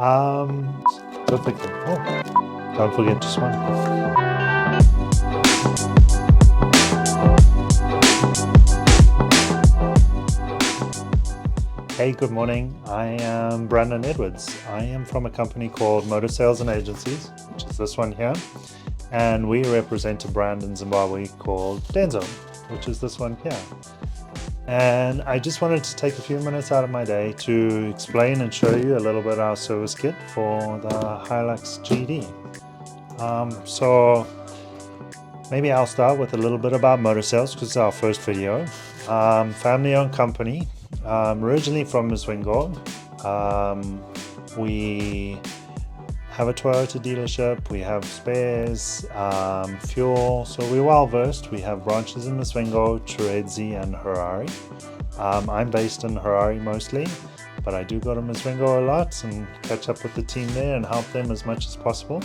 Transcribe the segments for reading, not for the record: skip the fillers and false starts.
Perfect. Oh, don't forget to smile. Hey, good morning. I am Brandon Edwards. I am from a company called Motor Sales and Agencies, which is this one here. And we represent a brand in Zimbabwe called Denso, which is this one here. And I just wanted to take a few minutes out of my day to explain and show you a little bit of our service kit for the Hilux GD. So maybe I'll start with a little bit about motor sales because it's our first video. Family-owned company, originally from Mswingo. We have a Toyota dealership, we have spares, fuel, so we're well versed. We have branches in Mswingo, Chiredzi and Harare. I'm based in Harare mostly, but I do go to Mswingo a lot and catch up with the team there and help them as much as possible.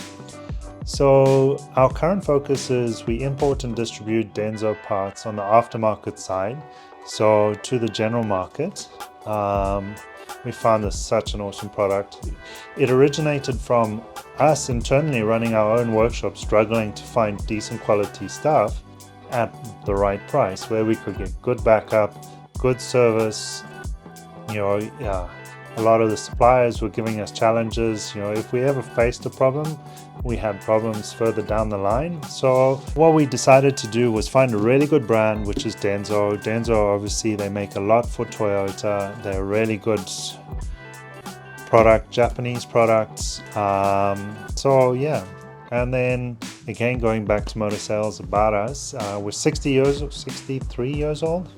So our current focus is we import and distribute Denso parts on the aftermarket side, so to the general market. We found this such an awesome product. It originated from us internally running our own workshop, struggling to find decent quality stuff at the right price, where we could get good backup, good service. A lot of the suppliers were giving us challenges. If we ever faced a problem, we had problems further down the line. So what we decided to do was find a really good brand, which is Denso. Denso, obviously, they make a lot for Toyota. They're a really good product, Japanese products. So yeah. And then again, going back to motor sales about us, we're 63 years old.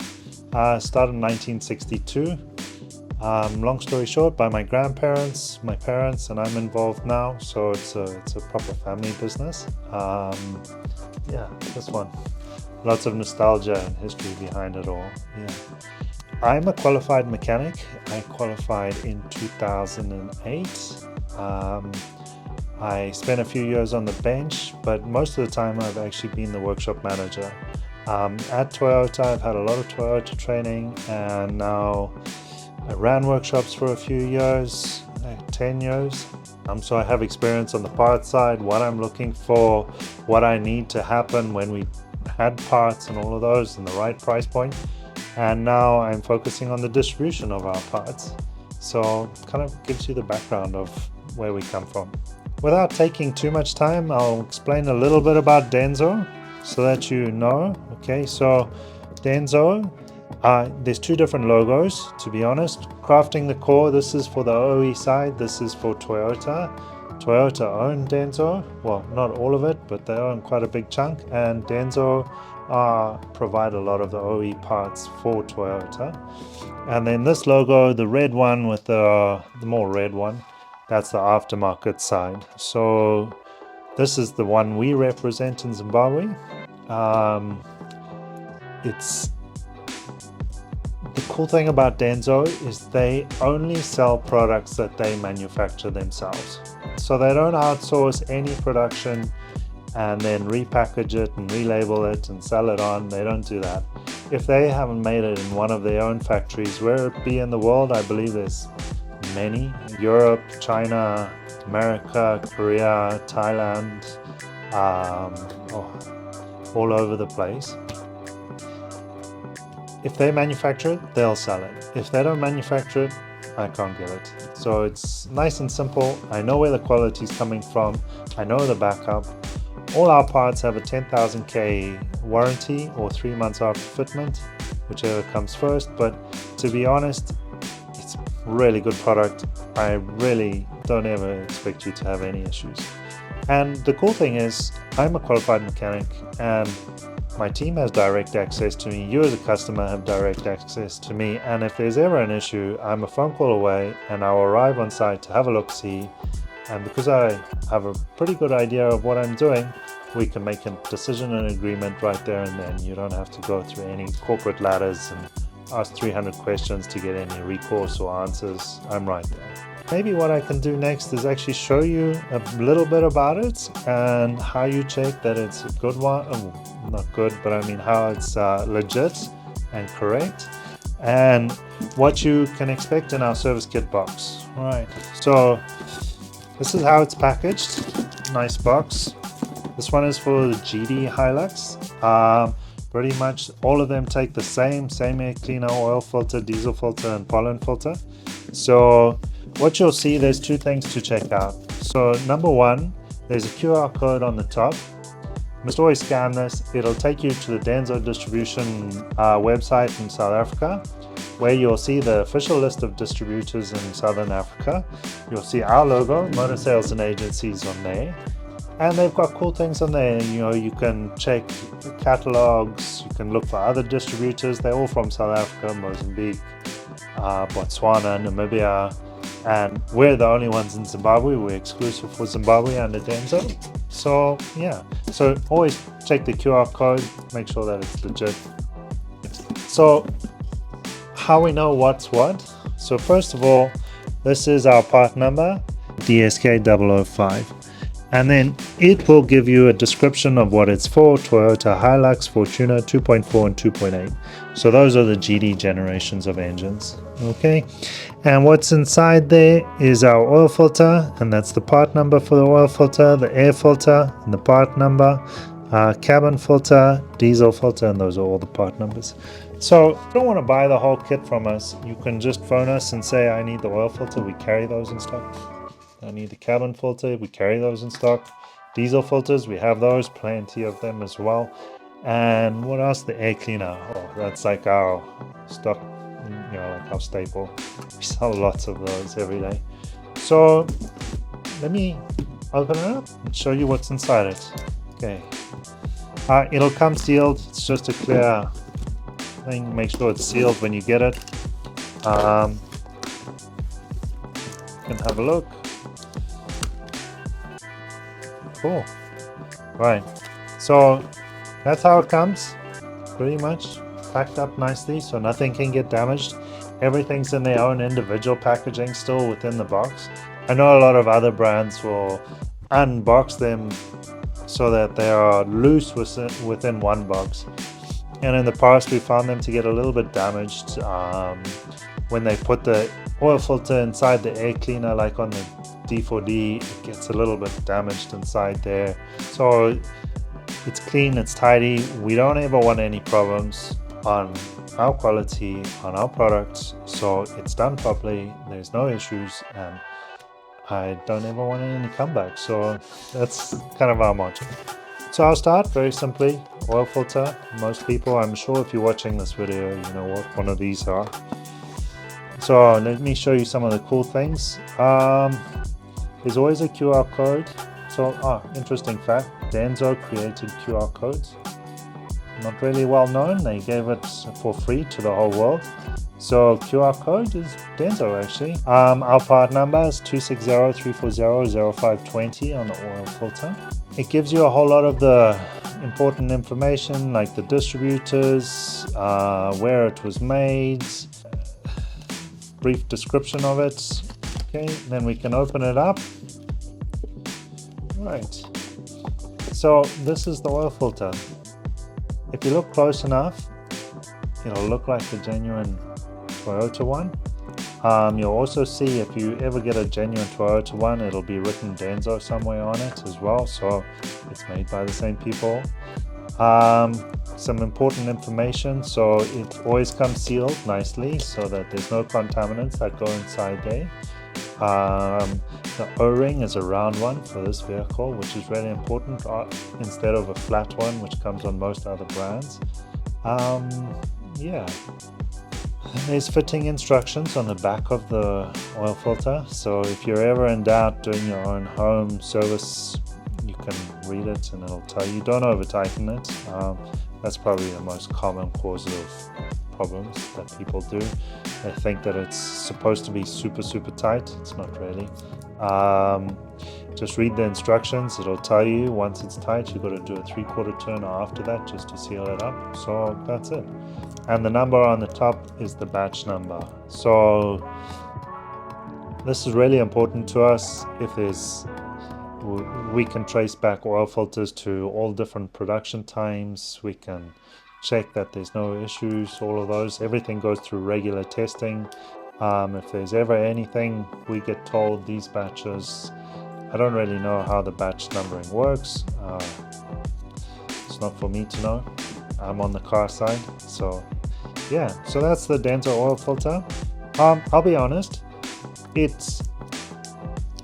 Started in 1962. Long story short, by my grandparents, my parents, and I'm involved now, so it's a proper family business. Yeah, this one, lots of nostalgia and history behind it all. Yeah, I'm a qualified mechanic. I qualified in 2008. I spent a few years on the bench, but most of the time I've actually been the workshop manager. At Toyota, I've had a lot of Toyota training, and now I ran workshops for a few years, 10 years. So I have experience on the parts side, what I'm looking for, what I need to happen when we had parts and all of those in the right price point. And now I'm focusing on the distribution of our parts. So kind of gives you the background of where we come from. Without taking too much time, I'll explain a little bit about Denso so that you know. Okay, so Denso, there's two different logos, to be honest. Crafting the Core, this is for the OE side, this is for Toyota. Toyota own Denso, well, not all of it, but they own quite a big chunk, and Denso provide a lot of the OE parts for Toyota. And then this logo, the red one with the more red one, that's the aftermarket side. So this is the one we represent in Zimbabwe. The cool thing about Denso is they only sell products that they manufacture themselves. So they don't outsource any production and then repackage it and relabel it and sell it on. They don't do that. If they haven't made it in one of their own factories, where it be in the world, I believe there's many. Europe, China, America, Korea, Thailand, all over the place. If they manufacture it, they'll sell it. If they don't manufacture it, I can't get it. So it's nice and simple. I know where the quality is coming from. I know the backup. All our parts have a 10,000K warranty or 3 months after fitment, whichever comes first. But to be honest, it's a really good product. I really don't ever expect you to have any issues. And the cool thing is, I'm a qualified mechanic and my team has direct access to me. You as a customer have direct access to me. And if there's ever an issue, I'm a phone call away and I'll arrive on site to have a look-see. And because I have a pretty good idea of what I'm doing, we can make a decision and agreement right there and then. You don't have to go through any corporate ladders and ask 300 questions to get any recourse or answers. I'm right there. Maybe what I can do next is actually show you a little bit about it and how you check that it's a good one. Not good, but I mean how it's legit and correct, and what you can expect in our service kit box. All right, so This is how it's packaged. Nice box. This one is for the GD Hilux. Pretty much all of them take the same air cleaner, oil filter, diesel filter, and pollen filter. So what you'll see, there's two things to check out. So number one, there's a QR code on the top. You must always scan this. It'll take you to the Denso distribution website in South Africa, where you'll see the official list of distributors in Southern Africa. You'll see our logo, Motor Sales and Agencies, on there. And they've got cool things on there. You know, you can check catalogs, you can look for other distributors. They're all from South Africa, Mozambique, Botswana, Namibia, and we're the only ones in Zimbabwe. We're exclusive for Zimbabwe under Denso. So yeah, so always check the QR code, make sure that it's legit. So how we know what's what? So first of all, this is our part number, DSK 005. And then it will give you a description of what it's for: Toyota Hilux, Fortuner 2.4 and 2.8. So those are the GD generations of engines. Okay, and what's inside there is our oil filter, and that's the part number for the oil filter, the air filter, and the part number, cabin filter, diesel filter, and those are all the part numbers. So if you don't want to buy the whole kit from us, you can just phone us and say, I need the oil filter. We carry those in stock. I need the cabin filter, we carry those in stock. Diesel filters, we have those, plenty of them as well. And what else? The air cleaner. Oh, that's like our stock, you know, like our staple. We sell lots of those every day. So let me open it up and show you what's inside it. Okay. It'll come sealed. It's just a clear thing. Make sure it's sealed when you get it. You can have a look. Cool. Right, so that's how it comes, pretty much packed up nicely, so nothing can get damaged. Everything's in their own individual packaging still within the box. I know a lot of other brands will unbox them so that they are loose within one box, and in the past we found them to get a little bit damaged when they put the oil filter inside the air cleaner, like on the D4D, it gets a little bit damaged inside there. So it's clean, it's tidy. We don't ever want any problems on our quality, on our products. So it's done properly, there's no issues, and I don't ever want any comebacks. So that's kind of our motto. So I'll start very simply. Oil filter. Most people, I'm sure if you're watching this video, you know what one of these are. So let me show you some of the cool things. There's always a QR code. So, interesting fact, Denso created QR codes. Not really well known, they gave it for free to the whole world. So QR code is Denso actually. Our part number is 260-340-0520 on the oil filter. It gives you a whole lot of the important information, like the distributors, where it was made, brief description of it. Okay, then we can open it up. Right, so this is the oil filter. If you look close enough, it'll look like the genuine Toyota one. You'll also see, if you ever get a genuine Toyota one, it'll be written Denso somewhere on it as well, so it's made by the same people. Some important information, so it always comes sealed nicely so that there's no contaminants that go inside there. The O-ring is a round one for this vehicle, which is really important, instead of a flat one which comes on most other brands. Yeah, there's fitting instructions on the back of the oil filter, so if you're ever in doubt doing your own home service, you can read it and it'll tell you. Don't over tighten it. That's probably the most common cause of problems that people do. They think that it's supposed to be super tight. It's not really. Just read the instructions. It'll tell you once it's tight, you've got to do a 3/4 turn after that just to seal it up. So that's it. And the number on the top is the batch number. So this is really important to us. If we can trace back oil filters to all different production times. We can check that there's no issues, all of those. Everything goes through regular testing. If there's ever anything, we get told these batches I don't really know how the batch numbering works. It's not for me to know. I'm on the car side, so yeah. So that's the Denso oil filter. I'll be honest, it's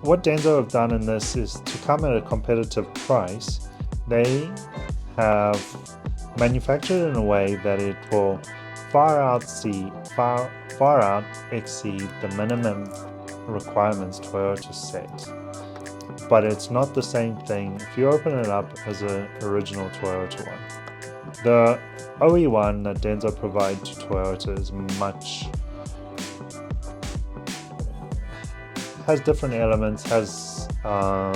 what Denso have done in this is to come at a competitive price. They have manufactured in a way that it will far out exceed the minimum requirements Toyota set. But it's not the same thing if you open it up as an original Toyota one. The OE one that Denso provide to Toyota is has different elements, has a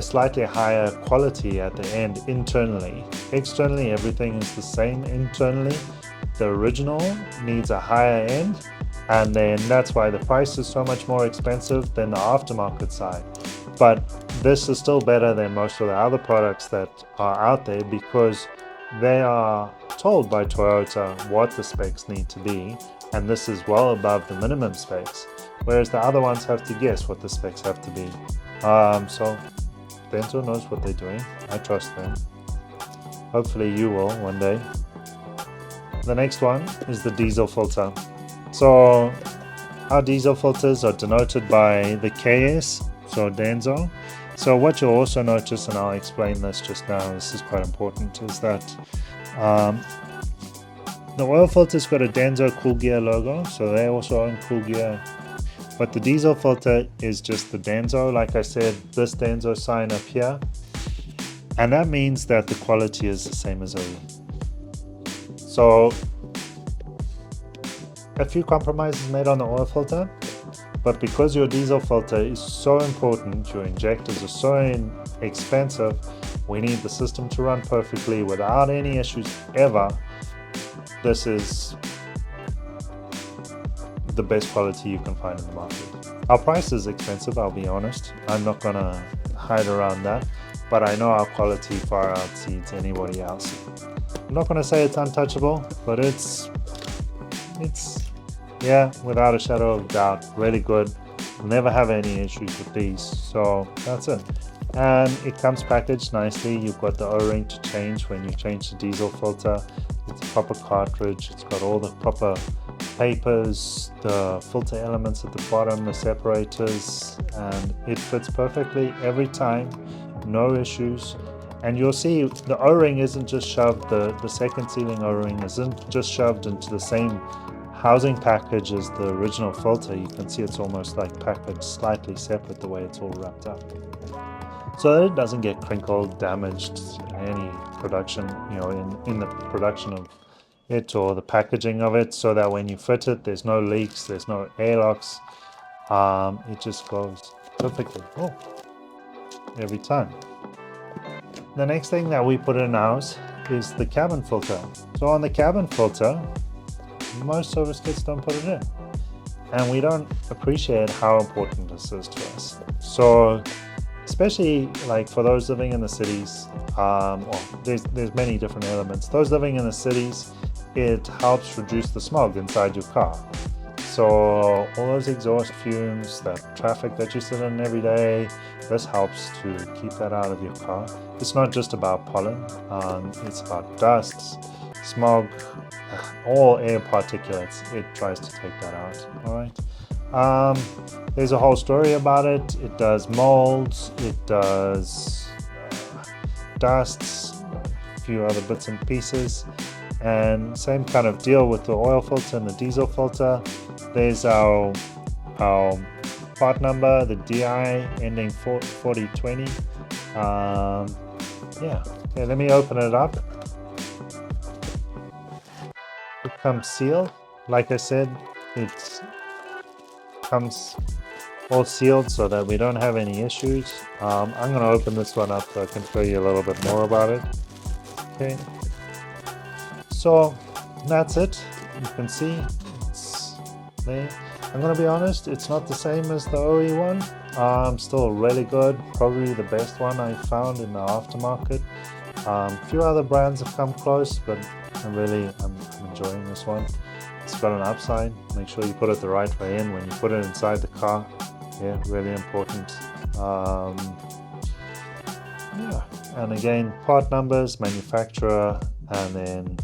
slightly higher quality at the end internally. Externally, everything is the same. Internally, the original needs a higher end, and then that's why the price is so much more expensive than the aftermarket side. But this is still better than most of the other products that are out there because they are told by Toyota what the specs need to be, and this is well above the minimum specs, whereas the other ones have to guess what the specs have to be. So Denso knows what they're doing. I trust them. Hopefully you will one day. The next one is the diesel filter. So our diesel filters are denoted by the KS, so Denso. So what you'll also notice, and I'll explain this just now, this is quite important, is that the oil filter's got a Denso Cool Gear logo, so they also own Cool Gear. But the diesel filter is just the Denso, like I said, this Denso sign up here. And that means that the quality is the same as OE. So a few compromises made on the oil filter, but because your diesel filter is so important, your injectors are so expensive, we need the system to run perfectly without any issues ever. This is the best quality you can find in the market. Our price is expensive, I'll be honest. I'm not gonna hide around that, but I know our quality far exceeds anybody else. I'm not gonna say it's untouchable, but it's yeah, without a shadow of doubt, really good. We'll never have any issues with these, so that's it. And it comes packaged nicely. You've got the O-ring to change when you change the diesel filter. It's a proper cartridge. It's got all the proper papers, the filter elements at the bottom, the separators, and it fits perfectly every time, no issues. And you'll see the O-ring isn't just shoved, the second sealing O-ring isn't just shoved into the same housing package as the original filter. You can see it's almost like packaged slightly separate the way it's all wrapped up, so that it doesn't get crinkled, damaged in any production, in the production of it or the packaging of it, so that when you fit it, there's no leaks, there's no airlocks. It just goes perfectly every time. The next thing that we put in ours is the cabin filter. So on the cabin filter, most service kits don't put it in, and we don't appreciate how important this is to us. So especially like for those living in the cities, there's many different elements. Those living in the cities, it helps reduce the smog inside your car. So all those exhaust fumes, that traffic that you sit in every day, this helps to keep that out of your car. It's not just about pollen, it's about dust, smog, all air particulates. It tries to take that out. All right. There's a whole story about it. It does molds, it does dusts, a few other bits and pieces. And same kind of deal with the oil filter and the diesel filter. There's our part number, the DI ending 4020. Yeah, let me open it up. It comes sealed. Like I said, it comes all sealed so that we don't have any issues. I'm going to open this one up so I can show you a little bit more about it. Okay, so that's it. You can see it's there. I'm going to be honest, it's not the same as the OE one. Still really good, probably the best one I found in the aftermarket. A few other brands have come close, but I'm enjoying this one. It's got an upside. Make sure you put it the right way in when you put it inside the car. Yeah, really important. Um, yeah, and again, part numbers, manufacturer, and then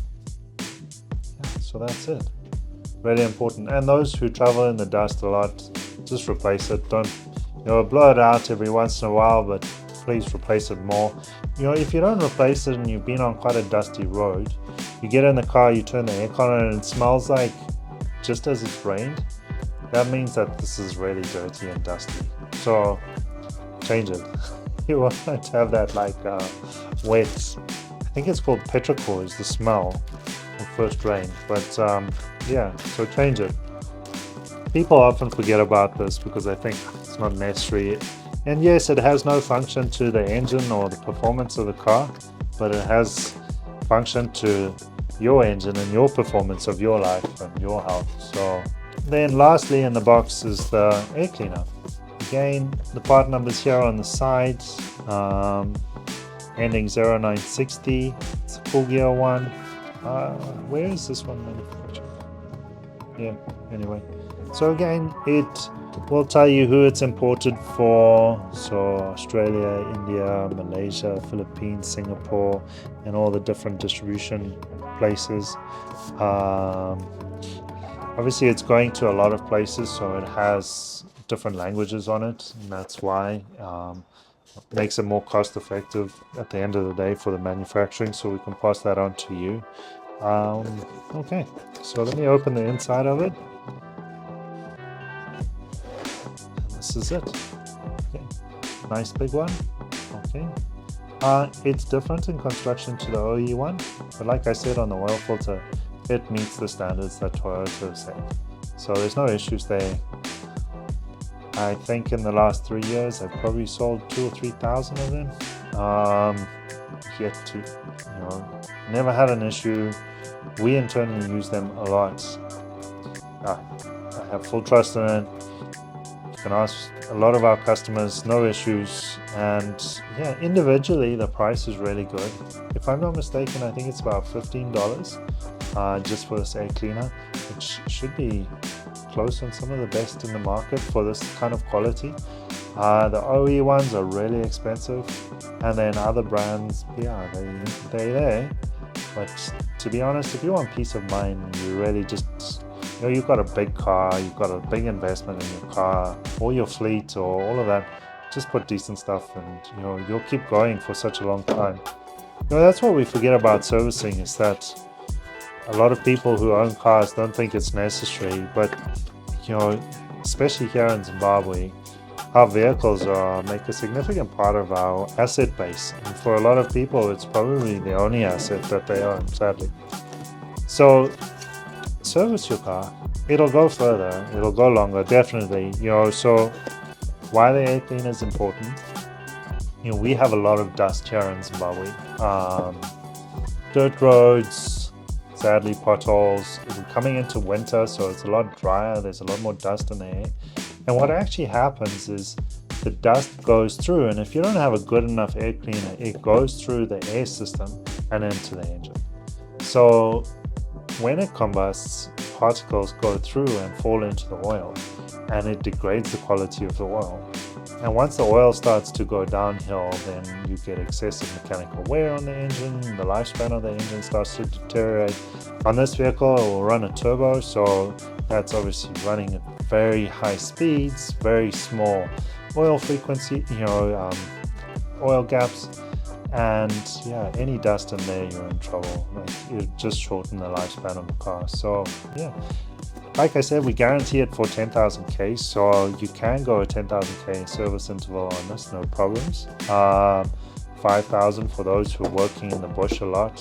so that's it. Really important. And those who travel in the dust a lot, just replace it. Don't, blow it out every once in a while, but please replace it more. If you don't replace it and you've been on quite a dusty road, you get in the car, you turn the aircon on, and it smells like just as it's rained. That means that this is really dirty and dusty. So change it. You want to have that like wet. I think it's called petrichor is the smell of first rain. But yeah, so change it. People often forget about this because they think it's not necessary. And yes, it has no function to the engine or the performance of the car, but it has function to your engine and your performance of your life and your health. So then lastly in the box is the air cleaner. Again, the part numbers here on the side, ending 0960. It's a full gear one. Where is this one manufactured? Yeah, anyway. So again, it will tell you who it's imported for. So Australia, India, Malaysia, Philippines, Singapore, and all the different distribution places. Obviously, it's going to a lot of places, so it has different languages on it, and that's why makes it more cost effective at the end of the day for the manufacturing, so we can pass that on to you. Okay, so let me open the inside of it. And this is it. Okay, nice big one. Okay. It's different in construction to the OE one, but like I said on the oil filter, it meets the standards that Toyota have set. So there's no issues there. I think in the last 3 years, I've probably sold 2,000 or 3,000 of them. Yet to, never had an issue. We internally use them a lot. I have full trust in it. You can ask a lot of our customers, no issues. And yeah, individually, the price is really good. If I'm not mistaken, I think it's about $15 just for this air cleaner, which should be close on some of the best in the market for this kind of quality. The OE ones are really expensive, and then other brands, yeah, they're there. But to be honest, if you want peace of mind, you really just, you've got a big car, you've got a big investment in your car, or your fleet, or all of that, just put decent stuff and, you'll keep going for such a long time. That's what we forget about servicing, is that a lot of people who own cars don't think it's necessary, but especially here in Zimbabwe, our vehicles make a significant part of our asset base, and for a lot of people it's probably the only asset that they own, sadly. So service your car. It'll go further, it'll go longer, definitely. So why the air cleaner is important, we have a lot of dust here in Zimbabwe. Dirt roads, sadly potholes. We're coming into winter, so it's a lot drier, there's a lot more dust in the air. And what actually happens is the dust goes through, and if you don't have a good enough air cleaner, it goes through the air system and into the engine. So when it combusts, particles go through and fall into the oil, and it degrades the quality of the oil. And once the oil starts to go downhill, then you get excessive mechanical wear on the engine, the lifespan of the engine starts to deteriorate. On this vehicle, it will run a turbo, so that's obviously running at very high speeds, very small oil frequency, oil gaps, and yeah, any dust in there, you're in trouble. It just shorten the lifespan of the car. So yeah, like I said, we guarantee it for 10,000 Ks, so you can go a 10,000 K service interval on this, no problems. 5,000 for those who are working in the bush a lot,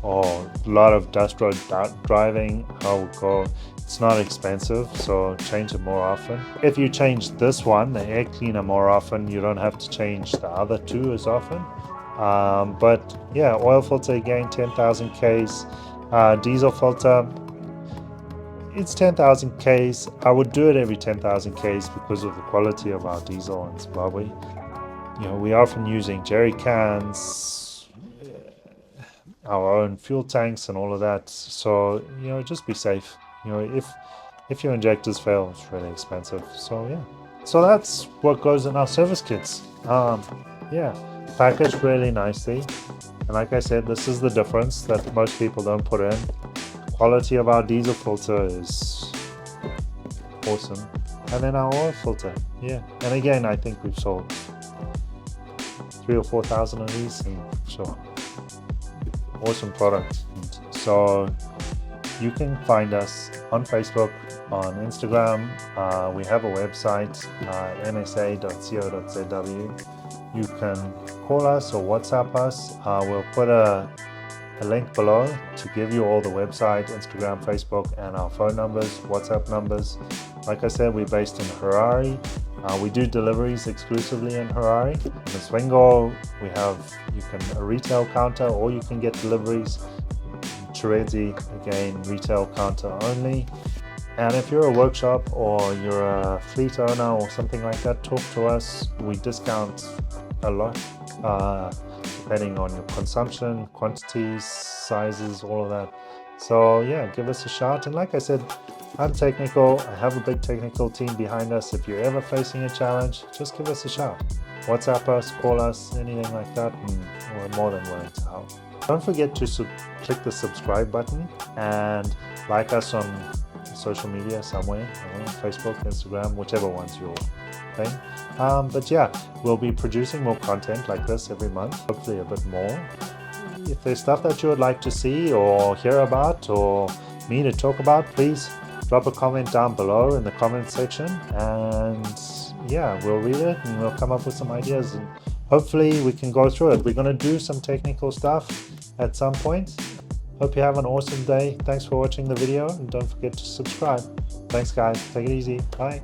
or a lot of dust road driving. I would go. It's not expensive, so change it more often. If you change this one, the air cleaner, more often, you don't have to change the other two as often. But yeah, oil filter again, 10,000 Ks. Diesel filter, it's 10,000 Ks. I would do it every 10,000 Ks because of the quality of our diesel in Zimbabwe. We're often using jerry cans, our own fuel tanks and all of that. So, just be safe. If your injectors fail, it's really expensive. So yeah. So that's what goes in our service kits. Yeah, packaged really nicely. And like I said, this is the difference that most people don't put in. Quality of our diesel filter is awesome. And then our oil filter, yeah. And again, I think we've sold 3,000 or 4,000 of these, and sure, awesome product. So you can find us on Facebook, on Instagram. We have a website, nsa.co.zw. You can call us or WhatsApp us. We'll put a link below to give you all the website, Instagram, Facebook, and our phone numbers, WhatsApp numbers. Like I said, we're based in Harare. We do deliveries exclusively in Harare. In Swingo, we have a retail counter, or you can get deliveries. Chirezi, again, retail counter only. And if you're a workshop or you're a fleet owner or something like that, talk to us. We discount a lot, depending on your consumption, quantities, sizes, all of that. So yeah, give us a shout. And like I said, I'm technical. I have a big technical team behind us. If you're ever facing a challenge, just give us a shout. WhatsApp us, call us, anything like that, and we're more than willing to help. Don't forget to click the subscribe button and like us on social media somewhere, Facebook, Instagram, whichever one's your thing. But yeah, we'll be producing more content like this every month, hopefully a bit more. If there's stuff that you would like to see or hear about or me to talk about, please drop a comment down below in the comment section, and yeah, we'll read it and we'll come up with some ideas, and hopefully we can go through it. We're going to do some technical stuff at some point. Hope you have an awesome day. Thanks for watching the video, and don't forget to subscribe. Thanks guys, take it easy, bye.